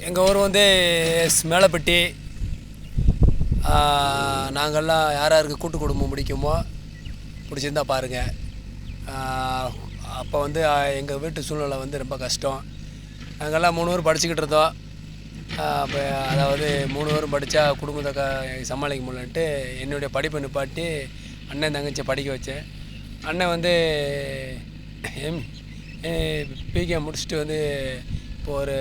எங்கள் ஊர் வந்து மேலப்பட்டி. நாங்கள்லாம் யார் யாருக்கு கூட்டு குடும்பம் பிடிக்குமோ பிடிச்சிருந்தா பாருங்கள். அப்போ வந்து எங்கள் வீட்டு சூழ்நிலை வந்து ரொம்ப கஷ்டம். நாங்கள்லாம் 3 பேர் படிச்சுக்கிட்டு இருந்தோம். அப்போ அதாவது 3 பேரும் படித்தா குடும்பத்தை சமாளிக்க முடியலன்ட்டு என்னுடைய படிப்பை நிப்பாட்டி அண்ணன் தங்கச்சியை படிக்க வச்சேன். அண்ணன் வந்து பிகே முடிச்சுட்டு வந்து இப்போ ஒரு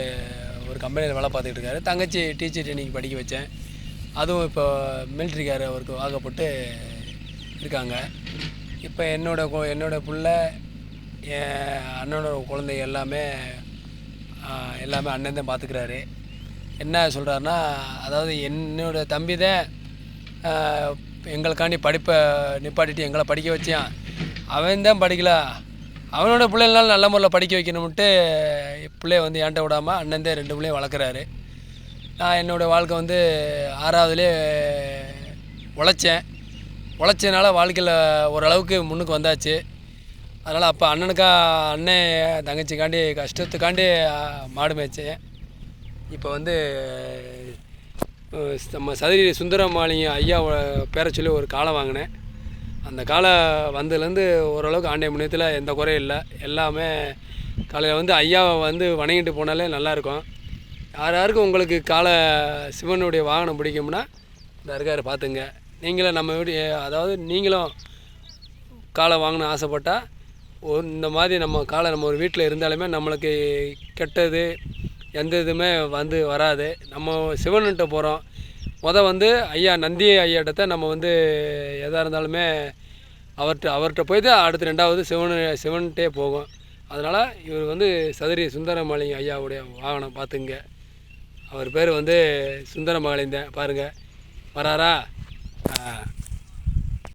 கம்பெனியில் வேலை பார்த்துக்கிட்டு இருக்காரு. தங்கச்சி டீச்சர் ட்ரைனிங் படிக்க வச்சேன். அதுவும் இப்போ மிலிட்ரிக்கார அவருக்கு வாக்கப்பட்டு இருக்காங்க. இப்போ என்னோடய பிள்ளை, என் அண்ணனோட குழந்தைங்க எல்லாமே அண்ணன் தான் பார்த்துக்கிறாரு. என்ன சொல்கிறாருன்னா, அதாவது என்னோடய தம்பி தான் எங்களுக்காண்டி படிப்பை நிப்பாட்டிட்டு எங்களை படிக்க வச்சான். அவன் தான் படிக்கல, அவனோட பிள்ளைங்களாலும் நல்ல முறையில் படிக்க வைக்கணும்ட்டு பிள்ளைய வந்து ஏன்ட்ட விடாமல் அண்ணன் தான் 2 பிள்ளையும் வளர்க்குறாரு. நான் என்னோடய வாழ்க்கை வந்து 6வதுலேயே உழைச்சனால வாழ்க்கையில் ஓரளவுக்கு முன்னுக்கு வந்தாச்சு. அதனால் அப்போ அண்ணன் தங்கச்சிக்காண்டி கஷ்டத்துக்காண்டி மாடு மேய்ச்சேன். இப்போ வந்து நம்ம சதுரி சுந்தரமாளிகை ஐயா பேரை சொல்லி ஒரு காளை வாங்கினேன். அந்த காளை வந்ததுலேருந்து ஓரளவுக்கு ஆண்டை முன்னேற்றத்தில் எந்த குறையும் இல்லை. எல்லாமே காலையில் வந்து ஐயாவை வந்து வணங்கிட்டு போனாலே நல்லாயிருக்கும். யாருக்கு உங்களுக்கு சிவனுடைய வாகனம் பிடிக்கும்னா இந்த இருக்காரு பார்த்துங்க. நீங்களும் நம்ம வீடு, அதாவது நீங்களும் காளை வாங்கணும் ஆசைப்பட்டால் இந்த மாதிரி நம்ம ஒரு வீட்டில் இருந்தாலுமே நம்மளுக்கு கெட்டது எந்த இதுவுமே வந்து வராது. நம்ம சிவன்கிட்ட போகிறோம். வந்து நந்தி ஐயாட்ட நம்ம வந்து எதாக இருந்தாலுமே அவர்கிட்ட போய் தான் அடுத்து 2வது சிவன்கிட்டே போகும். அதனால் இவர் வந்து சதுரி சுந்தரமாளிகை ஐயாவுடைய வாகனம் பார்த்துங்க. அவர் பேர் வந்து சுந்தரமாளிகை பாருங்கள், வராரா?